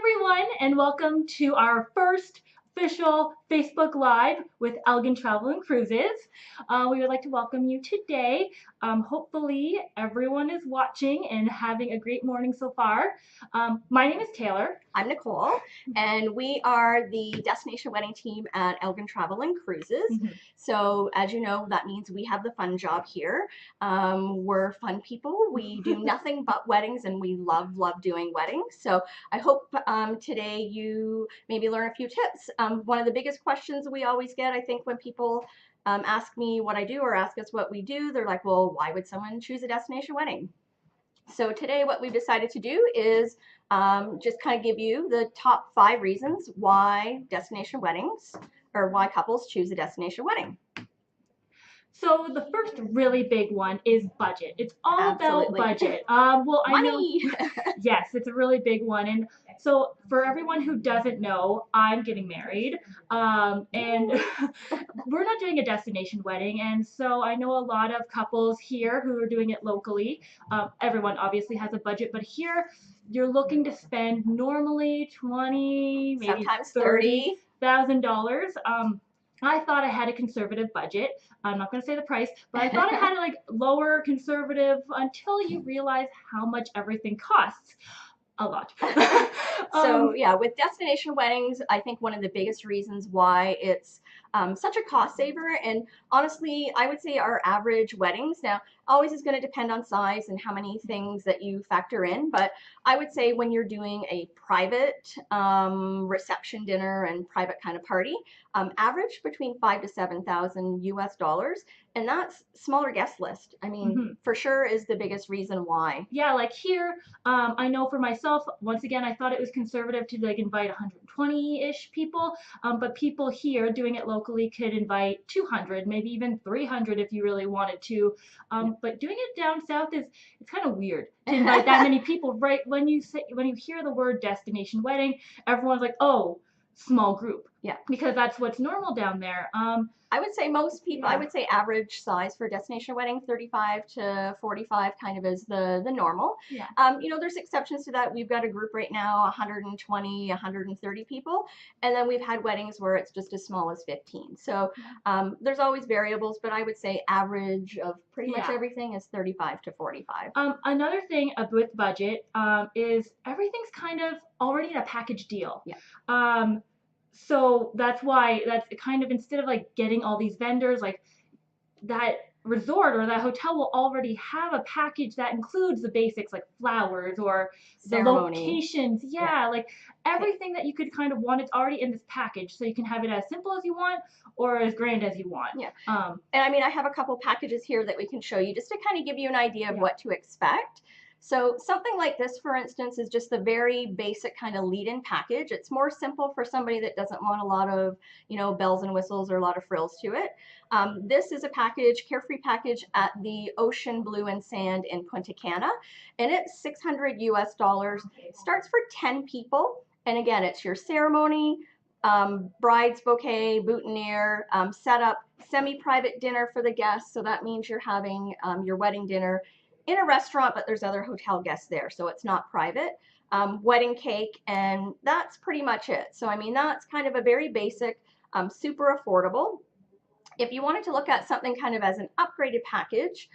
everyone, and welcome to our first official Facebook Live with Elgin Travel and Cruises. We would like to welcome you today. Hopefully, everyone is watching and having a great morning so far. My name is Taylor. I'm Nicole, and we are the Destination Wedding team at Elgin Travel and Cruises. So, as you know, that means we have the fun job here. We're fun people. We do nothing but weddings, and we love doing weddings. So, I hope today you maybe learn a few tips. One of the biggest questions we always get, I think, when people ask me what I do or ask us what we do, they're like, well, why would someone choose a destination wedding? So today what we've decided to do is just kind of give you the top 5 reasons why destination weddings or why couples choose a destination wedding. So the first really big one is budget. It's all Absolutely. about budget. I know, yes, it's a really big one. And so for everyone who doesn't know, I'm getting married, and we're not doing a destination wedding. And so I know a lot of couples here who are doing it locally. Everyone obviously has a budget, but here you're looking to spend normally 20, maybe sometimes $30,000. I thought I had a conservative budget. I'm not going to say the price, but I thought I had a lower conservative until you realize how much everything costs. A lot. So yeah, with destination weddings, I think one of the biggest reasons why it's such a cost saver, and honestly, I would say our average weddings now always is going to depend on size and how many things that you factor in, but I would say when you're doing a private reception dinner and private kind of party, average between $5,000 to $7,000 US, and that's smaller guest list. I mean, for sure is the biggest reason why. Yeah, like here, I know for myself, once again, I thought it was conservative to invite 120-ish people, but people here doing it locally could invite 200, maybe even 300 if you really wanted to. But doing it down south it's kind of weird to invite that many people. Right when you hear the word destination wedding, everyone's like, oh, small group. Yeah, because that's what's normal down there. I would say most people, I would say average size for a destination wedding, 35 to 45 kind of is the normal. Yeah. You know, there's exceptions to that. We've got a group right now, 120, 130 people. And then we've had weddings where it's just as small as 15. So there's always variables, but I would say average of pretty much everything is 35 to 45. Another thing with budget is everything's kind of already in a package deal. Yeah. So that's why that's kind of, instead of getting all these vendors, that resort or that hotel will already have a package that includes the basics like flowers or ceremony. The locations. Yeah, like everything that you could kind of want, it's already in this package. So you can have it as simple as you want or as grand as you want. Yeah. And I mean, I have a couple packages here that we can show you just to kind of give you an idea of what to expect. So something like this, for instance, is just a very basic kind of lead-in package. It's more simple for somebody that doesn't want a lot of, you know, bells and whistles or a lot of frills to it. This is a package, carefree package at the Ocean Blue and Sand in Punta Cana, and it's $600 US. Starts for 10 people, and again, it's your ceremony, bride's bouquet, boutonniere, setup, semi-private dinner for the guests. So that means you're having your wedding dinner in a restaurant, but there's other hotel guests there, so it's not private. Wedding cake, and that's pretty much it. So I mean, that's kind of a very basic, super affordable. If you wanted to look at something kind of as an upgraded package,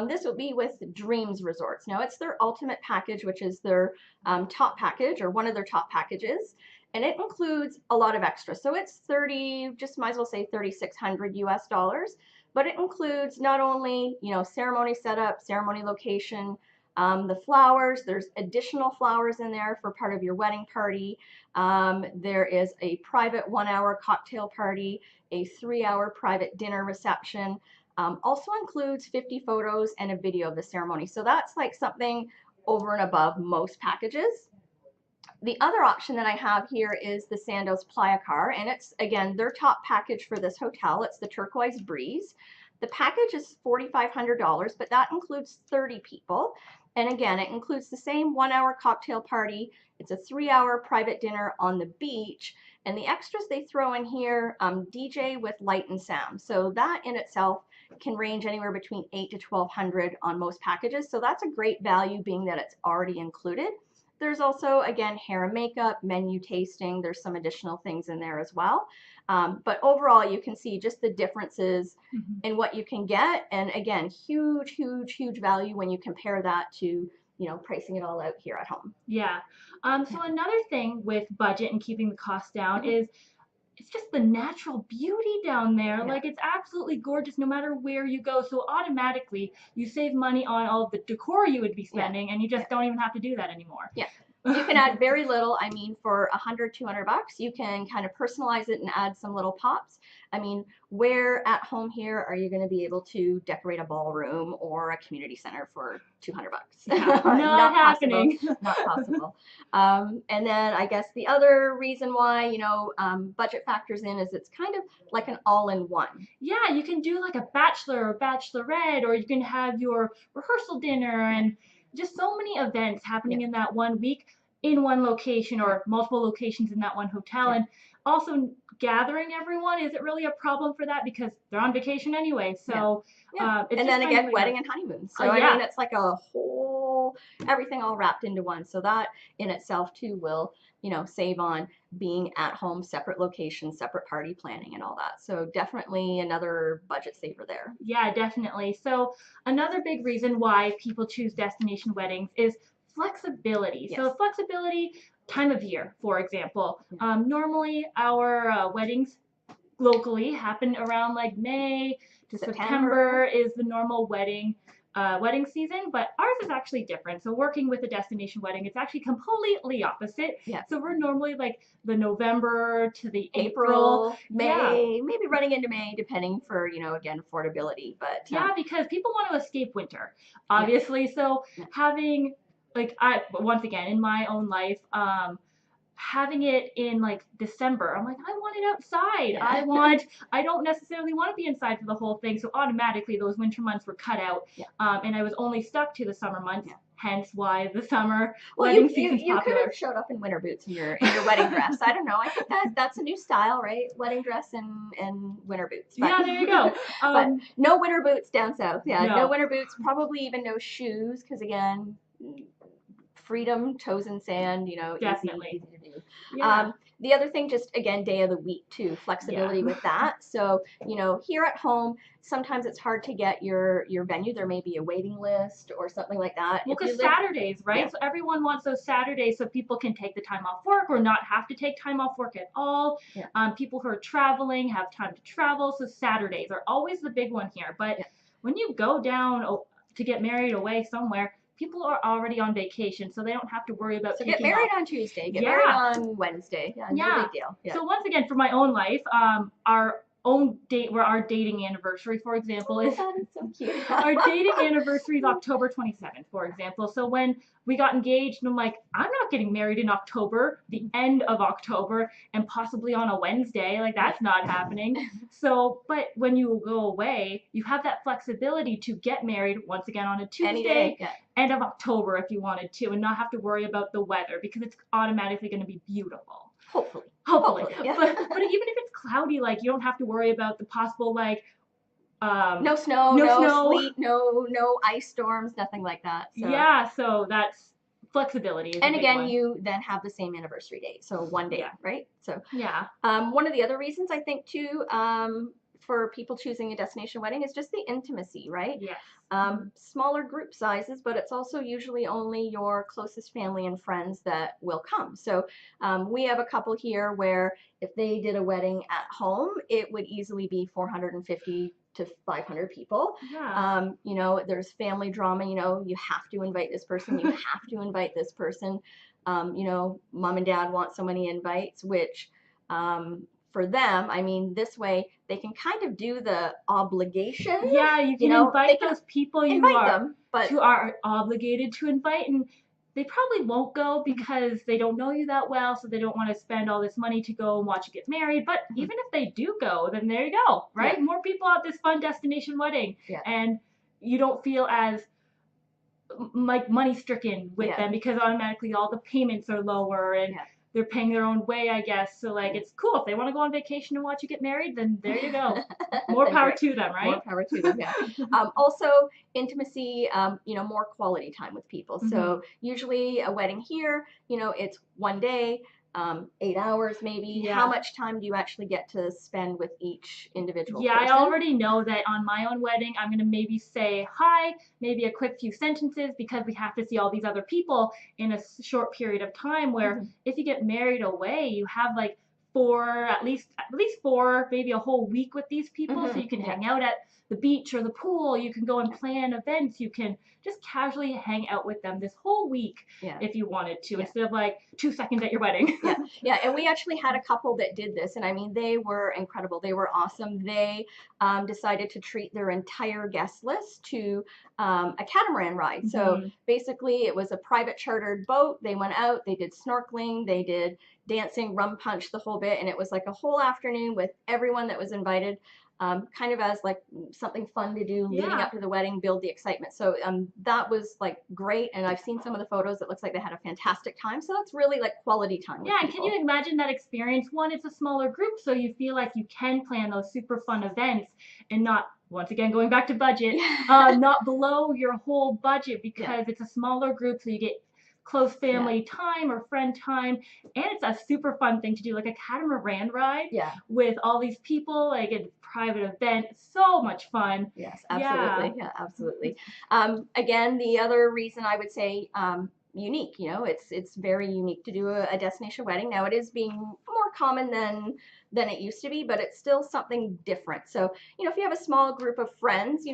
this would be with Dreams Resorts. Now it's their ultimate package, which is their top package, or one of their top packages, and it includes a lot of extras. So it's just might as well say $3,600 US. But it includes not only, you know, ceremony setup, ceremony location, the flowers. There's additional flowers in there for part of your wedding party. There is a private 1-hour cocktail party, a 3-hour private dinner reception. Also includes 50 photos and a video of the ceremony. So that's like something over and above most packages. The other option that I have here is the Sandos Playa Car, and it's, again, their top package for this hotel. It's the Turquoise Breeze. The package is $4,500, but that includes 30 people. And again, it includes the same 1-hour cocktail party. It's a 3-hour private dinner on the beach. And the extras they throw in here, DJ with light and sound. So that in itself can range anywhere between $800 to $1,200 on most packages. So that's a great value, being that it's already included. There's also, again, hair and makeup, menu tasting. There's some additional things in there as well. But overall, you can see just the differences Mhm. in what you can get. And again, huge, huge, huge value when you compare that to, pricing it all out here at home. Yeah. Yeah. So another thing with budget and keeping the cost down Mhm. is it's just the natural beauty down there. Yeah. Like it's absolutely gorgeous no matter where you go. So automatically you save money on all of the decor you would be Yeah. spending, and you Yeah. just don't even have to do that anymore. Yeah. You can add very little. I mean, for 100, $200, you can kind of personalize it and add some little pops. I mean, where at home here are you going to be able to decorate a ballroom or a community center for $200? Yeah, not Not possible. happening. Not possible. And then I guess the other reason why, budget factors in is it's kind of like an all-in-one. Yeah, you can do like a bachelor or bachelorette, or you can have your rehearsal dinner Yeah. and just so many events Yeah. happening in that one week in one location Yeah. or multiple locations in that one hotel. Yeah. And also gathering everyone isn't really a problem for that because they're on vacation anyway. Yeah. So Yeah. it's And just then kind of again, like wedding and honeymoon. So I yeah, mean, it's like a whole everything all wrapped into one. So that in itself too will, save on being at home, separate locations, separate party planning and all that. So definitely another budget saver there. yeah, definitely. So another big reason why people choose destination weddings is flexibility. Yes. So flexibility, time of year, for example. Yeah. Normally our weddings locally happen around like May to September is the normal wedding season, but ours is actually different. So working with a destination wedding, it's actually completely opposite. Yeah. So we're normally like the November to the April. May, Yeah. maybe running into May, depending for, again, affordability. But Yeah, because people want to escape winter, yeah. obviously. So Yeah. having like once again in my own life, having it in like December, I'm like, I want it outside. Yeah. I don't necessarily want to be inside for the whole thing. So automatically those winter months were cut out. Yeah. And I was only stuck to the summer months. Yeah. Hence why the summer Well, wedding you season's could popular. have showed up in winter boots in your wedding dress. I don't know. I think that's a new style, right? Wedding dress and winter boots. But, Yeah, there you go. But no winter boots down south. Yeah, no No. winter boots. Probably even no shoes, because again, freedom, toes in sand. Definitely. Easy to do. Yeah. The other thing, just again, day of the week too, flexibility with that. So, here at home, sometimes it's hard to get your venue. There may be a waiting list or something like that. Well, because Saturdays, right? Yeah. So everyone wants those Saturdays so people can take the time off work or not have to take time off work at all. Yeah. People who are traveling have time to travel. So Saturdays are always the big one here. But Yeah. when you go down to get married away somewhere, people are already on vacation, so they don't have to worry about So taking get married off. on Tuesday, get Yeah. married on Wednesday. Yeah, no Yeah. big deal. Yeah. So once again, for my own life, our own date, where our dating anniversary, for example, is that is so cute. our dating anniversary is October 27th, for example. So when we got engaged, I'm like, I'm not getting married in October, the end of October, and possibly on a Wednesday. Like, that's not happening. So, but when you go away, you have that flexibility to get married once again on a Any Tuesday, day. Yeah. end of October if you wanted to, and not have to worry about the weather because it's automatically going to be beautiful. Hopefully. Hopefully. Yeah. But even if it's cloudy, like, you don't have to worry about the possible, like, no snow, no sleet, no ice storms, nothing like that. So. Yeah, so that's flexibility. Is and a big again, one. you then have the same anniversary date, so one day, Yeah. right? So yeah. One of the other reasons I think too, for people choosing a destination wedding is just the intimacy, right? Yes. Smaller group sizes, but it's also usually only your closest family and friends that will come. So we have a couple here where if they did a wedding at home, it would easily be 450 to 500 people. Yeah. There's family drama, you have to invite this person, you have to invite this person. Mom and dad want so many invites, which for them, I mean, this way they can kind of do the obligation. Yeah, you can invite those people you are obligated to invite, and they probably won't go because they don't know you that well, so they don't want to spend all this money to go and watch you get married. But even if they do go, then there you go, right? Yeah. More people at this fun destination wedding, yeah. and you don't feel as like money stricken with them because automatically all the payments are lower and they're paying their own way, I guess. So like it's cool if they want to go on vacation and watch you get married, then there you go. More Then power great. to them, More right? power to them, yeah. Also, intimacy, more quality time with people. Hmm. So usually a wedding here, it's one day, 8 hours maybe. How Yeah. much time do you actually get to spend with each individual Yeah, I person? already know that on my own wedding, I'm going to maybe say hi, maybe a quick few sentences because we have to see all these other people in a short period of time. Where Mhm. if you get married away, you have like at least four, maybe a whole week with these people, so Mhm. you can Yeah. hang out at the beach or the pool. You can go and plan events. You can just casually hang out with them this whole week Yeah. if you wanted to, Yeah. instead of like 2 seconds at your wedding. Yeah, yeah, and we actually had a couple that did this, and I mean, they were incredible. They were awesome. They decided to treat their entire guest list to a catamaran ride. So Hmm. basically, it was a private chartered boat. They went out, they did snorkeling, they did dancing, rum punch, the whole bit, and it was like a whole afternoon with everyone that was invited. Kind of as like something fun to do leading Yeah. up to the wedding, build the excitement. So that was like great, and I've seen some of the photos. It looks like they had a fantastic time. So that's really like quality time with Yeah, and can you people. imagine that experience? One, it's a smaller group, so you feel like you can plan those super fun events and not, once again, going back to budget, Yeah, not below your whole budget yeah, because it's a smaller group, so you get close yeah, family time or friend time, and it's a super fun thing to do, like a catamaran ride yeah. with all these people, like a private event. So much fun. Yes, Yeah. absolutely. Yeah, absolutely. Again, the other reason I would say unique, it's very unique to do a destination wedding. Now it is being more common than it used to be, but it's still something different. So, if you have a small group of friends,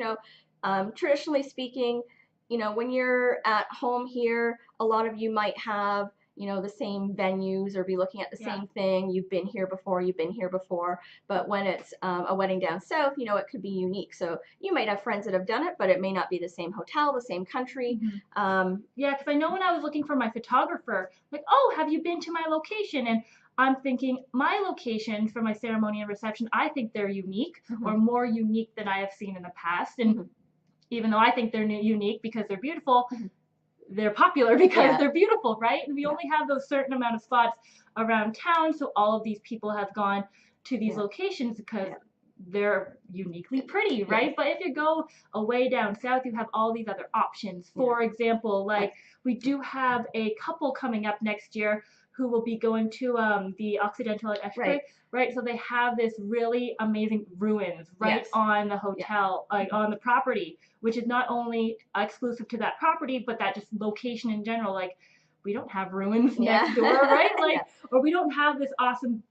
traditionally speaking, when you're at home here, a lot of you might have the same venues or be looking at the Yeah. same thing. You've been here before, you've been here before. But when it's a wedding down south, it could be unique. So you might have friends that have done it, but it may not be the same hotel, the same country. Hmm. Um, Yeah, because I know when I was looking for my photographer, like, oh, have you been to my location? And I'm thinking my locations for my ceremony and reception, I think they're unique or mhm, more unique than I have seen in the past. And mhm, even though I think they're unique because they're beautiful, mhm. they're popular because Yeah, they're beautiful, right? And we yeah, only have those certain amount of spots around town, so all of these people have gone to these yeah, locations because yeah, they're uniquely pretty, yes, right? But if you go away down south, you have all these other options. yeah, For example, like, like we do have a couple coming up next year who will be going to the Occidental at Estuary, right, right? So they have this really amazing ruins right yes, on the yeah, hotel, like mhm, on the property, which is not only exclusive to that property, but that just location in general. Like we don't have ruins yeah, next door, right? Like, yeah. or we don't have this awesome.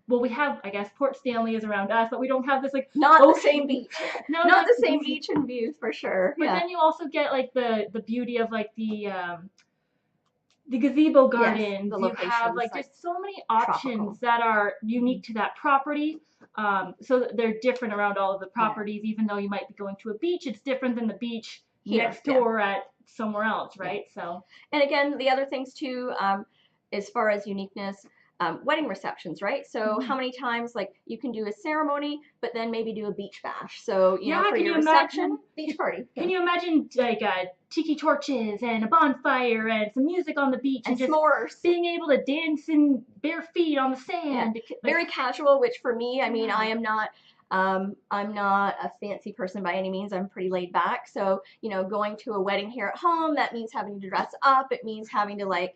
Well, we have, I guess, Port Stanley is around us, but we don't have this like Not the same ocean. beach, No, not not. the same beach and views for sure. But Yeah, then you also get like the beauty of like the gazebo yes, gardens. the You have locations like like just so many tropical. options that are Mhm. unique to that property. So they're different around all of the Yeah, properties, even though you might be going to a beach, it's different than the beach here, next yeah, door at somewhere else, yeah. right? So And again, the other things too, as far as uniqueness, wedding receptions, right? So how mhm. many times like you can do a ceremony, but then maybe do a beach bash. So Yeah, for can your you reception, imagine? beach party, Can yeah, you imagine like tiki torches and a bonfire and some music on the beach and and just s'mores. being able to dance in bare feet on the Yeah, sand? Like, very casual. Which for me, I mean, I yeah. am not. I'm not a fancy person by any means. I'm pretty laid back. So, going to a wedding here at home, that means having to dress up. It means having to like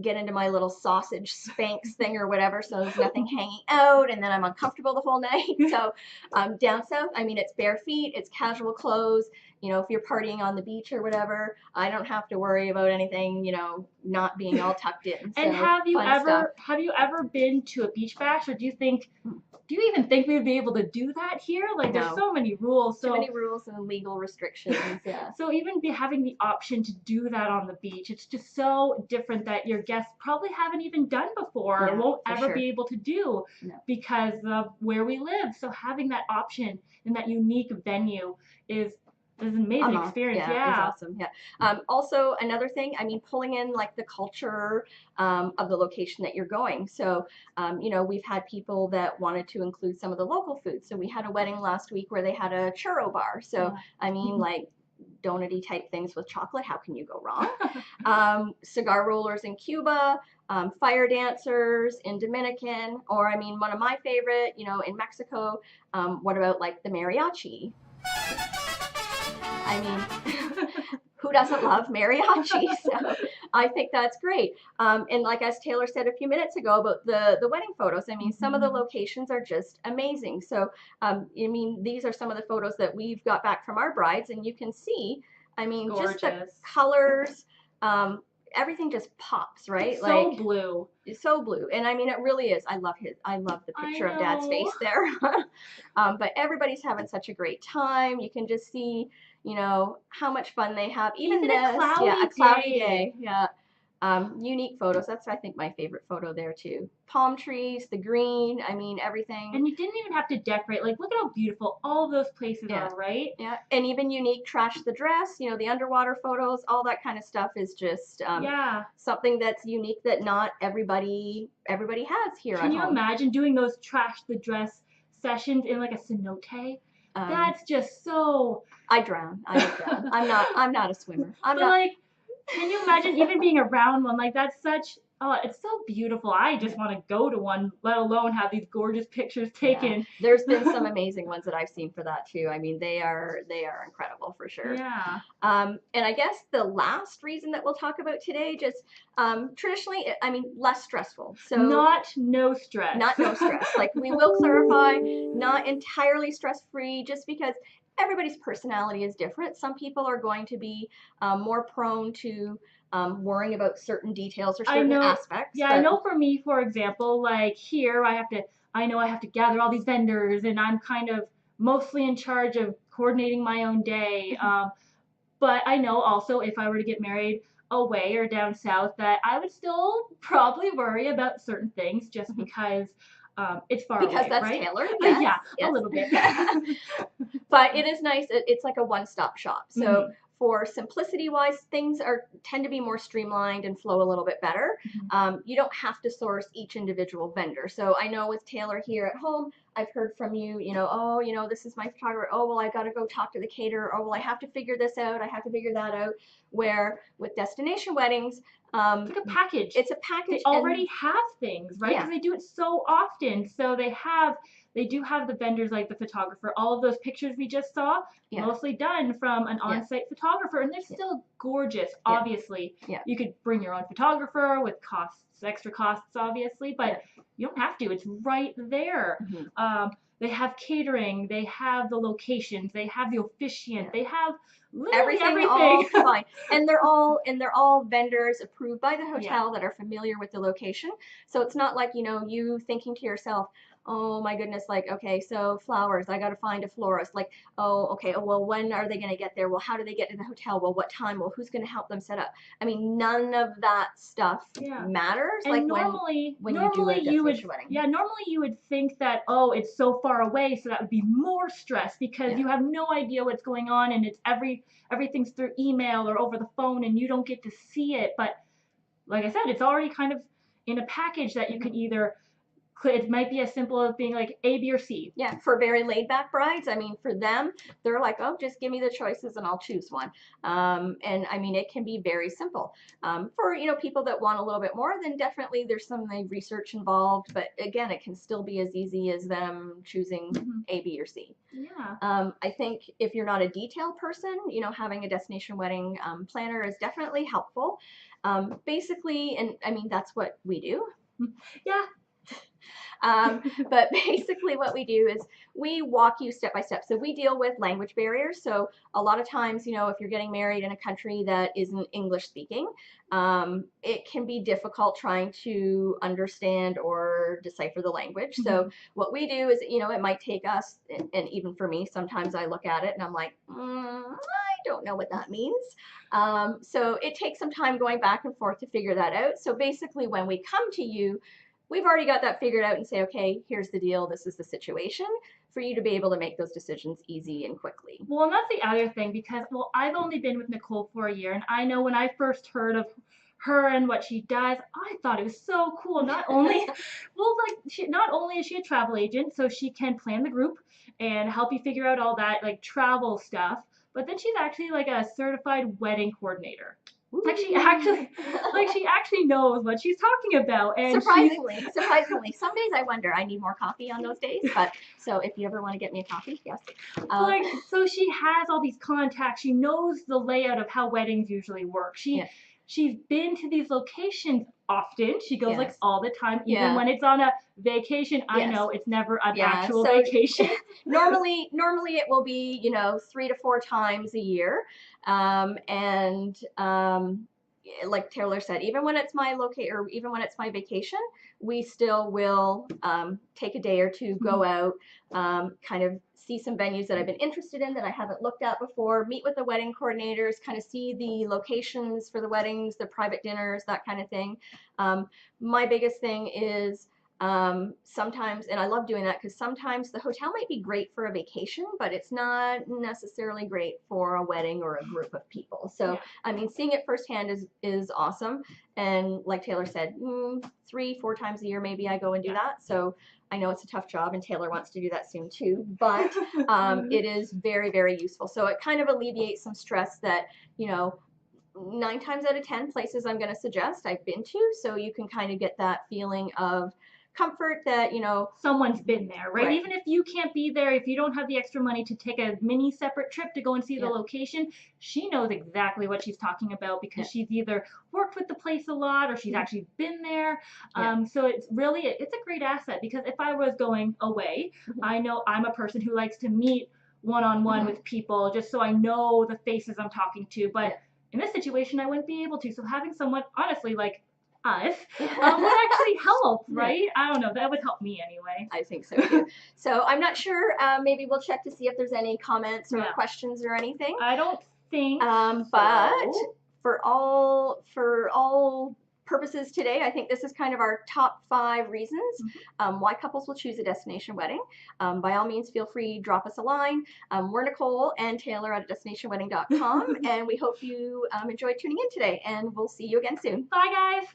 get into my little sausage Spanx thing or whatever, so there's nothing hanging out, and then I'm uncomfortable the whole night. So, down south, I mean, it's bare feet, it's casual clothes. If you're partying on the beach or whatever, I don't have to worry about anything, not being all tucked in. And So, fun stuff. have you ever been to a beach bash, or do you even think we would be able to do that here? Like, there's No, so many rules. too So many rules and legal restrictions. Yeah, so even having the option to do that on the beach, it's just so different that your guests probably haven't even done before or yeah, won't for ever sure. be able to do No, because of where we live. So having that option in that unique venue is an amazing experience. yeah, is Yeah. awesome. Yeah. Also, another thing, I mean, pulling in like the culture of the location that you're going. So, we've had people that wanted to include some of the local food. So we had a wedding last week where they had a churro bar. So, I mean, like donutty type things with chocolate. How can you go wrong? Yeah. Cigar rollers in Cuba. fire dancers in Dominican, or I mean, one of my favorite, in Mexico. What about like the mariachi? I mean, who doesn't love mariachi? So I think that's great. And like as Taylor said a few minutes ago about the wedding photos, I mean, some of the locations are just amazing. So I mean, these are some of the photos that we've got back from our brides, and you can see, I mean, just the colors, everything just pops, right? It's so blue. It's so blue, and I mean, it really is. I love the picture of Dad's face there. But everybody's having such a great time. You can just see, how much fun they have. Even this, a cloudy day. Yeah. Unique photos. That's, I think, my favorite photo there too. Palm trees, the green. I mean, everything. And you didn't even have to decorate. Like, look at how beautiful all those places are, right? Yeah. And even unique trash the dress. The underwater photos. All that kind of stuff is just something that's unique that not everybody has here. Can you imagine doing those trash the dress sessions in like a cenote? That's just so. I drown. I'm not a swimmer. Like, can you imagine even being around one? Like, that's such, it's so beautiful. I just want to go to one, let alone have these gorgeous pictures taken. Yeah. There's been some amazing ones that I've seen for that too. I mean, they are incredible for sure. Yeah. And I guess the last reason that we'll talk about today, just traditionally, I mean, less stressful. So no stress. Not no stress. Like, we will clarify, not entirely stress-free, just because everybody's personality is different. Some people are going to be more prone to worrying about certain details or certain aspects. Yeah, I know for me, for example, like here, I know I have to gather all these vendors, and I'm kind of mostly in charge of coordinating my own day. But I know also if I were to get married away or down south, that I would still probably worry about certain things just because it's far away, because that's right? Taylor. Yes. A little bit. But it is nice. It's like a one-stop shop. So for simplicity-wise, things tend to be more streamlined and flow a little bit better. You don't have to source each individual vendor. So I know with Taylor here at home, I've heard from you, this is my photographer. Oh, well, I got to go talk to the caterer. Oh, well, I have to figure this out. I have to figure that out. Where with Destination Weddings, it's like a package. It's a package. They already have things, right? Because they do it so often. So they do have the vendors, like the photographer. All of those pictures we just saw, mostly done from an on-site photographer, and they're still gorgeous. Obviously, you could bring your own photographer with extra costs, obviously, but you don't have to. It's right there. They have catering. They have the locations. They have the officiant. They have everything. All combined. And they're all vendors approved by the hotel that are familiar with the location. So it's not like, you thinking to yourself, oh my goodness, like, okay, so flowers, I got to find a florist. Like, oh, okay, well, when are they going to get there? Well, how do they get to the hotel? Well, what time? Well, who's going to help them set up? I mean, none of that stuff matters. And like normally when you do a destination wedding. Yeah, normally you would think that, oh, it's so far away, so that would be more stress because you have no idea what's going on, and it's everything's through email or over the phone, and you don't get to see it. But like I said, it's already kind of in a package that you can either. It might be as simple as being like A, B, or C. Yeah, for very laid back brides, I mean, for them, they're like, oh, just give me the choices and I'll choose one. And I mean, it can be very simple. For, people that want a little bit more, then definitely there's some research involved. But again, it can still be as easy as them choosing A, B, or C. Yeah. I think if you're not a detail person, having a destination wedding planner is definitely helpful. Basically, and I mean, that's what we do. Yeah. But basically what we do is we walk you step by step. So we deal with language barriers. So a lot of times, if you're getting married in a country that isn't English speaking, it can be difficult trying to understand or decipher the language. So what we do is, it might take us, and even for me, sometimes I look at it and I'm like, I don't know what that means. So it takes some time going back and forth to figure that out. So basically when we come to you, we've already got that figured out and say, okay, here's the deal. This is the situation, for you to be able to make those decisions easy and quickly. Well, and that's the other thing, because, I've only been with Nicole for a year, and I know when I first heard of her and what she does, I thought it was so cool. Not only, not only is she a travel agent, so she can plan the group and help you figure out all that, like, travel stuff, but then she's actually like a certified wedding coordinator. Like she actually knows what she's talking about, and Surprisingly. Some days I wonder. I need more coffee on those days, but so if you ever want to get me a coffee, yes. Um, so she has all these contacts. She knows the layout of how weddings usually work. yeah, She's been to these locations often. She goes like yes, all the time, even yeah, when it's on a vacation. I yes. know it's never an Yeah, actual so vacation. normally it will be, 3 to 4 times a year. And like Taylor said, even when it's my locate or even when it's my vacation, we still will take a day or two, go out, kind of see some venues that I've been interested in that I haven't looked at before, meet with the wedding coordinators, kind of see the locations for the weddings, the private dinners, that kind of thing. My biggest thing is sometimes, and I love doing that because sometimes the hotel might be great for a vacation, but it's not necessarily great for a wedding or a group of people. So, Yeah. I mean, seeing it firsthand is awesome. And like Taylor said, 3, 4 times a year, maybe I go and do that. So I know it's a tough job, and Taylor wants to do that soon too, but it is very, very useful. So it kind of alleviates some stress that, 9 times out of 10 places I'm going to suggest I've been to. So you can kind of get that feeling of comfort that, Someone's been there, right? right. Even if you can't be there, if you don't have the extra money to take a mini separate trip to go and see the Yeah. location, she knows exactly what she's talking about because she's either worked with the place a lot or she's actually been there. So it's a great asset because if I was going away, I know I'm a person who likes to meet one-on-one with people just so I know the faces I'm talking to. But in this situation, I wouldn't be able to. So having someone, honestly, like us, would actually help, right? I don't know. That would help me anyway. I think so too. So I'm not sure. Maybe we'll check to see if there's any comments or questions or anything. I don't think But so. for all purposes today, I think this is kind of our top 5 reasons why couples will choose a destination wedding. By all means, feel free, drop us a line. We're Nicole and Taylor at A-DestinationWedding.com, and we hope you enjoyed tuning in today, and we'll see you again soon. Bye, guys.